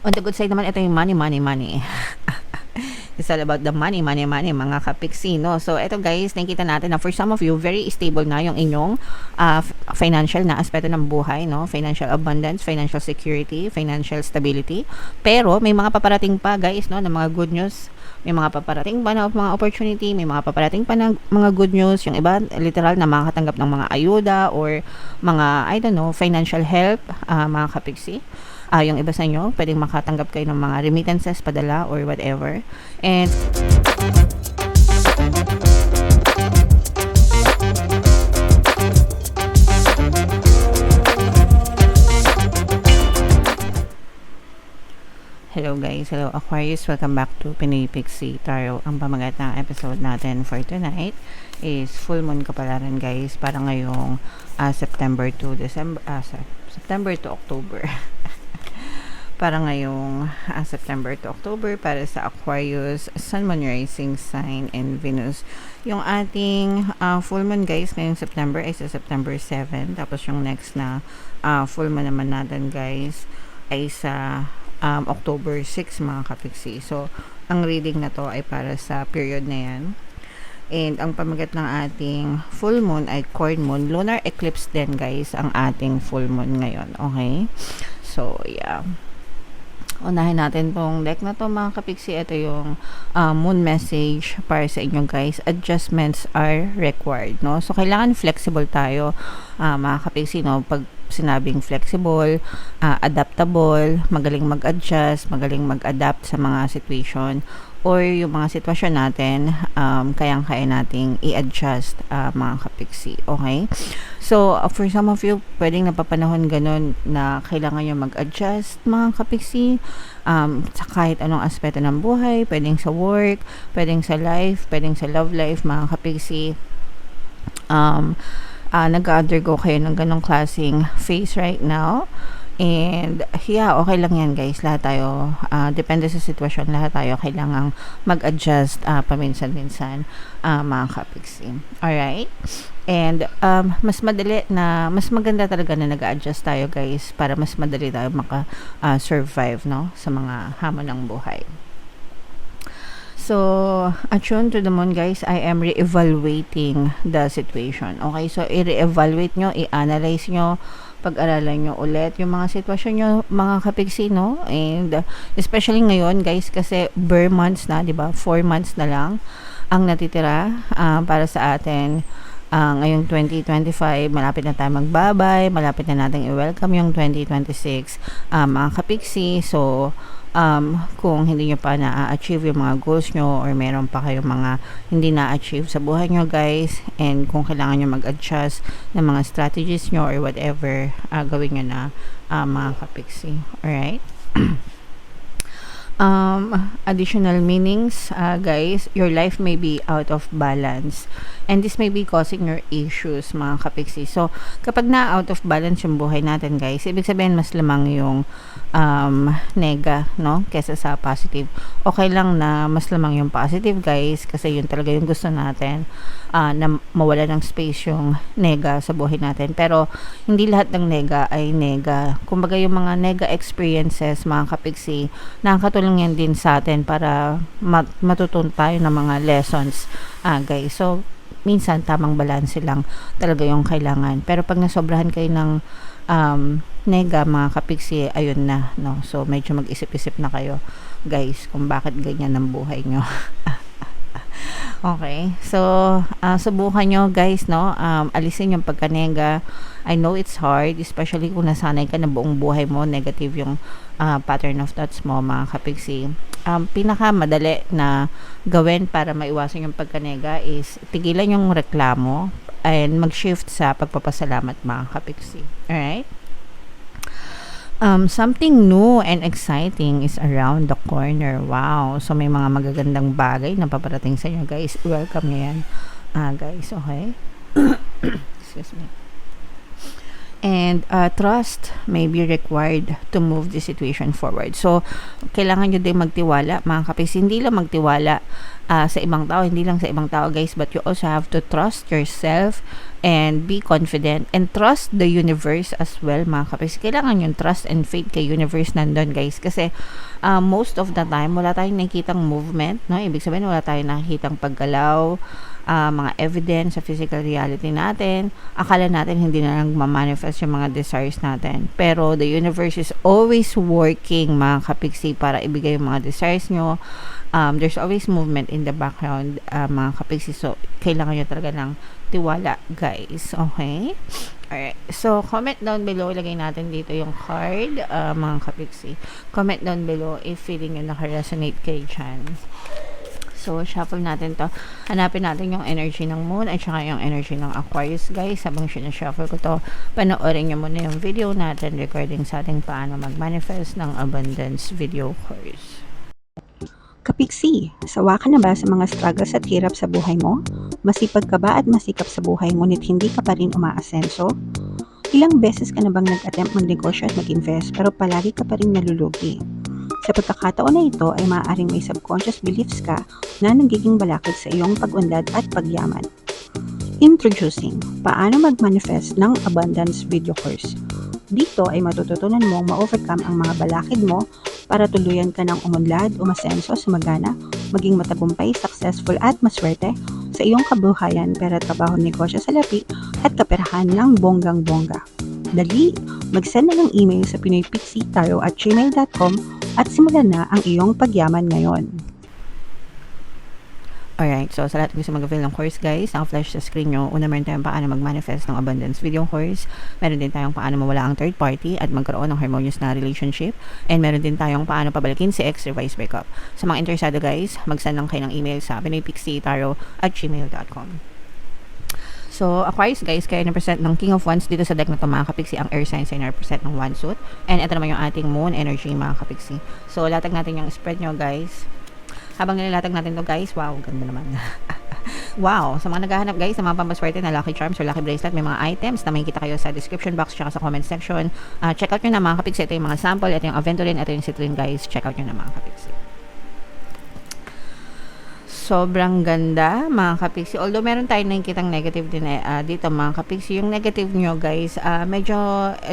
On the good side naman, ito yung money, money, money. It's all about the money, money, money, mga kapiksi, no? So, ito guys, nakikita natin na for some of you, very stable na yung inyong financial na aspeto ng buhay, no? Financial abundance, financial security, financial stability. Pero, may mga paparating pa, guys, no? Na mga good news. May mga paparating pa na mga opportunity, may mga paparating pa na mga good news. Yung iba, literal na makakatanggap ng mga ayuda or mga, I don't know, financial help, mga kapiksi. Yung iba sa inyo, pwedeng makatanggap kayo ng mga remittances, padala, or whatever. And hello guys, hello Aquarius, welcome back to Pinoy Pixie Tarot. Ang pamagat ng episode natin for tonight is full moon kapalaran guys, para ngayong September to December, September to October. Para ngayong September to October para sa Aquarius, Sun, Moon, Rising Sign, and Venus. Yung ating full moon guys ngayong September ay sa September 7. Tapos yung next na full moon naman natin guys ay sa October 6 mga kapiksi. So, ang reading na to ay para sa period na yan. And ang pamagat ng ating full moon ay corn moon. Lunar eclipse din guys ang ating full moon ngayon. Okay? So, yeah. Unahin natin tong deck na to mga kapiksi. Ito yung moon message para sa inyo guys. Adjustments are required, no? So kailangan flexible tayo mga kapiksi, no? Pag sinabing flexible, adaptable, magaling mag-adjust, magaling mag-adapt sa mga situation or yung mga sitwasyon natin, kayang-kaya nating i-adjust mga kapiksi. Okay? So, for some of you, pwedeng napapanahon ganun na kailangan nyo mag-adjust mga kapiksi sa kahit anong aspeto ng buhay, pwedeng sa work, pwedeng sa life, pwedeng sa love life mga kapiksi. Nag-undergo kayo ng ganong klaseng phase right now. And yeah, okay lang yan guys. Lahat tayo, depende sa sitwasyon, lahat tayo kailangang mag-adjust paminsan-minsan mga kapiksi. Alright? And mas maganda talaga na nag-adjust tayo guys para mas madali tayo maka-survive no, sa mga hamon ng buhay. So, attune to the moon guys, I am re-evaluating the situation. Okay, so i-re-evaluate nyo, i-analyze nyo, pag-aralan nyo ulit yung mga sitwasyon nyo, mga kapiksi, no? And especially ngayon guys, kasi bare months na, di ba? 4 months na lang ang natitira para sa atin. Ngayong 2025, malapit na tayo magbabay, malapit na natin i-welcome yung 2026 mga kapiksi. So, kung hindi nyo pa na-achieve yung mga goals nyo or meron pa kayong mga hindi na-achieve sa buhay nyo guys, and kung kailangan nyo mag-adjust ng mga strategies nyo or whatever, gawin nyo na mga kapiksi. Alright? Additional meanings guys, your life may be out of balance and this may be causing your issues mga kapiksi. So kapag na out of balance yung buhay natin guys, ibig sabihin mas lamang yung nega, no, kesa sa positive. Okay lang na mas lamang yung positive guys, kasi yun talaga yung gusto natin, na mawala ng space yung nega sa buhay natin. Pero hindi lahat ng nega ay nega. Kumbaga yung mga nega experiences mga kapiksi, nakakatulong yan din sa atin para matutunan tayo ng mga lessons guys. So minsan tamang balanse lang talaga yung kailangan. Pero pag nasobrahan kayo ng nega mga kapiksi, ayun na, no? So medyo mag-isip-isip na kayo guys kung bakit ganyan ang buhay nyo. Okay, so subukan nyo guys, no, alisin yung pagkanega. I know it's hard, especially kung nasanay ka na buong buhay mo negative yung pattern of thoughts mo mga kapiksi. Pinakamadali na gawin para maiwasan yung pagkanega is tigilan yung reklamo and mag-shift sa pagpapasalamat mga kapiksi. Alright? Something new and exciting is around the corner. Wow! So, may mga magagandang bagay na paparating sa inyo, guys. Welcome nyo yan, guys. Okay? Excuse me. and trust may be required to move the situation forward. So, kailangan nyo din magtiwala, mga kapiksi. Hindi lang magtiwala sa ibang tao, hindi lang sa ibang tao, guys, but you also have to trust yourself and be confident and trust the universe as well, mga kapiksi. Kailangan yung trust and faith kay universe nandun, guys, kasi most of the time, wala tayong nakikitang movement, no? Ibig sabihin, wala tayong nakikitang paggalaw, mga evidence sa physical reality natin. Akala natin hindi na lang ma-manifest yung mga desires natin. Pero the universe is always working, mga kapiksi, para ibigay yung mga desires nyo. There's always movement in the background, mga kapiksi. So, kailangan nyo talaga ng tiwala, guys. Okay? Alright. So, comment down below. Ilagay natin dito yung card, mga kapiksi. Comment down below if feeling nyo naka-resonate kayo dyan. So, shuffle natin to. Hanapin natin yung energy ng moon at saka yung energy ng Aquarius, guys. Habang sinashuffle ko to, panoorin nyo muna yung video natin regarding sa ating paano mag-manifest ng abundance video course. Kapiksi, sawa ka na ba sa mga struggles at hirap sa buhay mo? Masipag ka ba at masikap sa buhay ngunit hindi ka pa rin umaasenso? Ilang beses ka na bang nag-attempt magnegosyo at mag-invest pero palagi ka pa rin nalulugi? Sa pagkakataon na ito ay maaaring may subconscious beliefs ka na nagiging balakid sa iyong pag-unlad at pagyaman. Introducing, paano mag-manifest ng abundance video course. Dito ay matututunan mong ma-overcome ang mga balakid mo para tuluyan ka ng umunlad, umasenso, sumagana, maging matagumpay, successful at maswerte sa iyong kabuhayan, pera, trabaho, negosyo, salapi at kaperahan ng bonggang-bongga. Dali, mag-send na ng email sa pinoypixie@gmail.com at simulan na ang iyong pagyaman ngayon. Alright, so sa lahat ng gusto mag-avail ng course, guys, naka-flash sa screen nyo. Una, meron tayong paano mag-manifest ng abundance video course. Meron din tayong paano mawala ang third party at magkaroon ng harmonious na relationship. And meron din tayong paano pabalikin si ex revised breakup. Sa mga interesado, guys, mag-send lang kayo ng email sa pinoypixie@gmail.com. So, Aquarius, guys, kayo na-present ng King of Wands dito sa deck na ito, mga kapiksi. Ang air signs ay na-present ng one suit. And ito naman yung ating moon energy, mga kapiksi. So, latag natin yung spread nyo, guys. Habang nilalatag natin to, guys, wow, ganda naman. Wow, sa mga naghahanap, guys, sa mga pampaswerte na lucky charms or lucky bracelet, may mga items na makikita kayo sa description box tsaka sa comment section. Check out nyo na, mga kapiksi. Ito yung mga sample, ito yung aventurine, ito yung citrine, guys. Check out nyo na, mga kapiksi. Sobrang ganda, mga kapiksi. Although meron tayong nakikitang negative din dito, mga kapiksi. Yung negative nyo, guys, medyo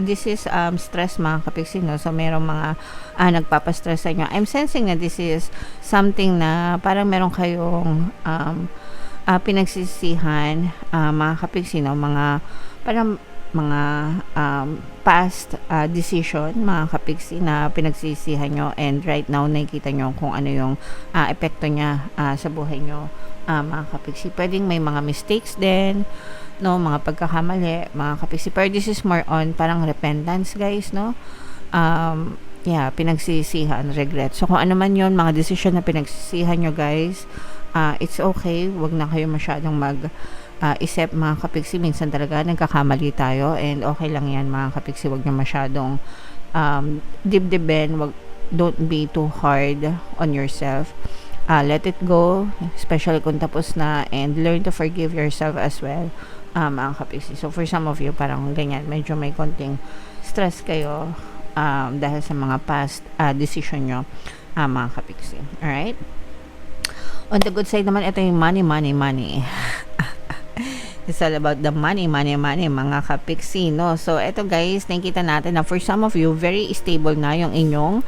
this is stress, mga kapiksi, no? So merong mga nagpapastress sa inyo. I'm sensing na this is something na parang meron kayong pinagsisihan, mga kapiksi, no? Mga parang mga past decision, mga kapiksi, na pinagsisihan nyo, and right now nakikita nyo kung ano yung epekto niya sa buhay nyo, mga kapiksi. Pwedeng may mga mistakes din, no, mga pagkakamali, mga kapiksi, pero this is more on parang repentance, guys, no. Yeah, pinagsisihan, regret. So kung ano man yun, mga decision na pinagsisihan nyo, guys, it's okay. Wag na kayo masyadong isip, mga kapiksi. Minsan talaga nagkakamali tayo, and okay lang yan, mga kapiksi. Wag nyo masyadong dibdibin. Don't be too hard on yourself. Let it go, especially kung tapos na, and learn to forgive yourself as well, mga kapiksi. So for some of you, parang ganyan, medyo may konting stress kayo dahil sa mga past decision nyo, mga kapiksi. Alright? On the good side naman, ito yung money. It's all about the money, mga kapiksi, no? So, eto, guys, nakikita natin na for some of you, very stable na yung inyong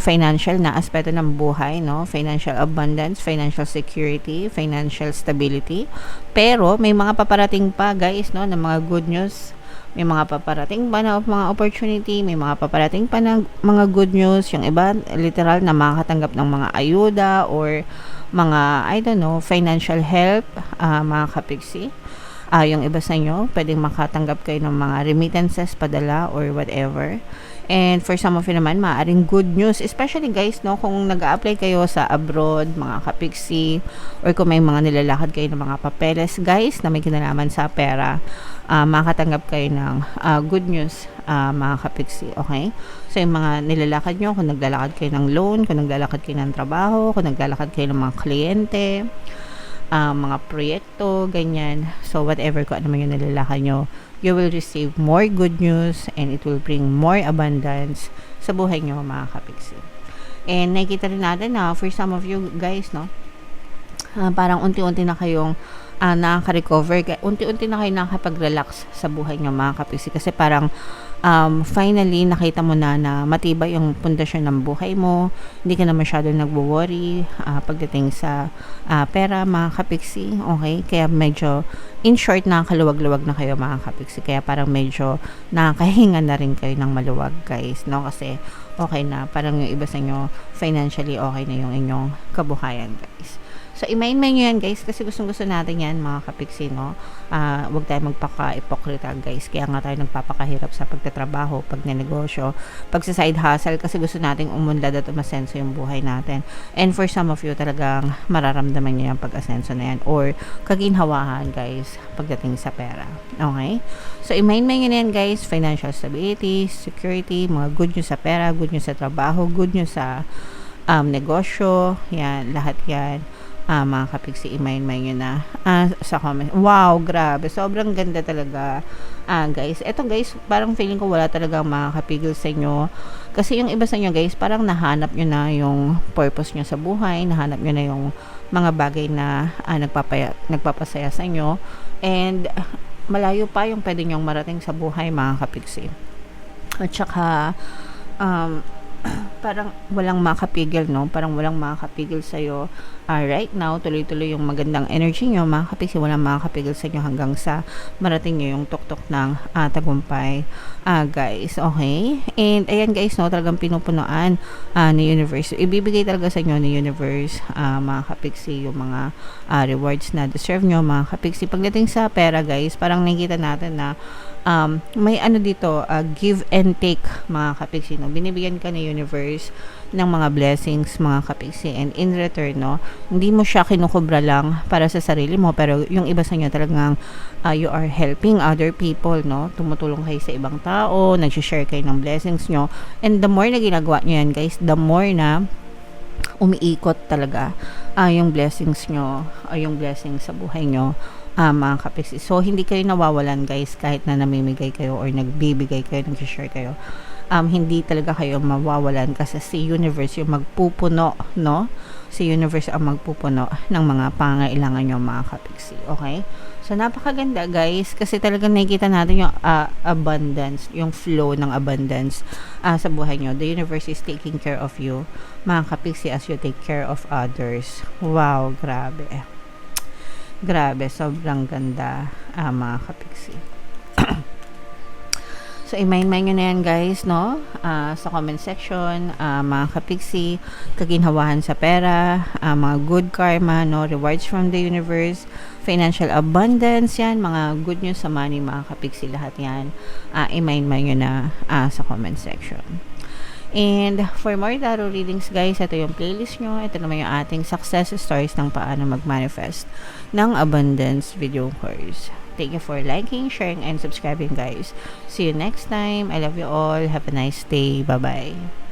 financial na aspeto ng buhay, no? Financial abundance, financial security, financial stability. Pero, may mga paparating pa, guys, no, na mga good news. May mga paparating pa na mga opportunity, may mga paparating pa na mga good news. Yung iba, literal, na makakatanggap ng mga ayuda or mga, I don't know, financial help, mga kapiksi. Yung iba sa inyo, pwedeng makatanggap kayo ng mga remittances, padala, or whatever. And for some of you naman, maaaring good news, especially, guys, no, kung nag-a-apply kayo sa abroad, mga kapiksi, or kung may mga nilalakad kayo ng mga papeles, guys, na may kinalaman sa pera, makatanggap kayo ng good news, mga kapiksi, okay? So, yung mga nilalakad nyo, kung naglalakad kayo ng loan, kung naglalakad kayo ng trabaho, kung naglalakad kayo ng mga kliyente, mga proyekto, ganyan. So, whatever, kung ano man yung nilalakad nyo, you will receive more good news and it will bring more abundance sa buhay nyo mga kapiksi. And nakikita rin natin na for some of you guys, no, parang unti-unti na kayong nakaka-recover, unti-unti na kayo nakakapag-relax sa buhay nyo mga kapiksi, kasi parang finally nakita mo na matibay yung pundasyon ng buhay mo, hindi ka na masyadong nagwo-worry pagdating sa pera mga kapiksi, okay? Kaya medyo in short nakakaluwag-luwag na kayo mga kapiksi, kaya parang medyo nakakahinga na rin kayo ng maluwag guys, no? Kasi okay na, parang yung iba sa inyo financially okay na yung inyong kabuhayan guys. So, i-main-main nyo yan, guys, kasi gustong-gusto natin yan, mga kapiksi, no? Huwag tayo magpaka-ipokrita, guys. Kaya nga tayo nagpapakahirap sa pagtatrabaho, pagnenegosyo, pagsa-side hustle, kasi gusto nating umunlad at umasenso yung buhay natin. And for some of you, talagang mararamdaman nyo yung pag-asenso na yan, or kaginhawahan, guys, pagdating sa pera. Okay? So, i-main-main nyo na yan, guys. Financial stability, security, mga good nyo sa pera, good nyo sa trabaho, good nyo sa negosyo, yan, lahat yan. Mga kapiksi, i-main-main nyo na sa comment. Wow, grabe. Sobrang ganda talaga. Guys, eto guys, parang feeling ko wala talagang makakapigil sa inyo. Kasi yung iba sa inyo guys, parang nahanap nyo na yung purpose nyo sa buhay. Nahanap nyo na yung mga bagay na nagpapasaya sa inyo. And malayo pa yung pwede nyong marating sa buhay mga kapiksi. At saka, parang walang makapigil, no? Parang walang makapigil sa'yo right now. Tuloy-tuloy yung magandang energy nyo, mga kapiksi. Walang makapigil sa inyo hanggang sa marating nyo yung tuktok ng tagumpay, guys. Okay? And ayan guys, no? Talagang pinupunuan ni universe. Ibibigay talaga sa inyo ni universe, mga kapiksi, yung mga rewards na deserve nyo, mga kapiksi. Pagdating sa pera, guys, parang nakikita natin na may ano dito, give and take, mga kapiksi, no? Binibigyan ka ni universe ng mga blessings, mga kapiksi, and in return, no, hindi mo siya kinukubra lang para sa sarili mo, pero yung iba sa inyo talagang you are helping other people, no? Tumutulong kayo sa ibang tao, nag-share kayo ng blessings nyo, and the more na ginagawa nyo yan guys, the more na umiikot talaga yung blessings nyo, yung blessings sa buhay nyo, mga kapiksi. So, hindi kayo nawawalan guys, kahit na namimigay kayo or nagbibigay kayo, nag-share kayo. Hindi talaga kayo mawawalan kasi si universe yung magpupuno, no? Si universe ang magpupuno ng mga pangailangan nyo, mga kapiksi. Okay? So, napakaganda guys, kasi talagang nakikita natin yung abundance, yung flow ng abundance sa buhay nyo. The universe is taking care of you, mga kapiksi, as you take care of others. Wow, grabe. Grabe, sobrang ganda, mga kapiksi. So, i-main-main nyo na yan guys, no? Sa comment section, mga kapiksi, kaginhawahan sa pera, mga good karma, no? Rewards from the universe, financial abundance, yan, mga good news sa money, mga kapiksi, lahat yan. I-main-main nyo na sa comment section. And for more tarot readings guys, ito yung playlist nyo. Ito naman yung ating success stories ng paano mag-manifest ng abundance video course. Thank you for liking, sharing, and subscribing guys. See you next time. I love you all. Have a nice day. Bye-bye.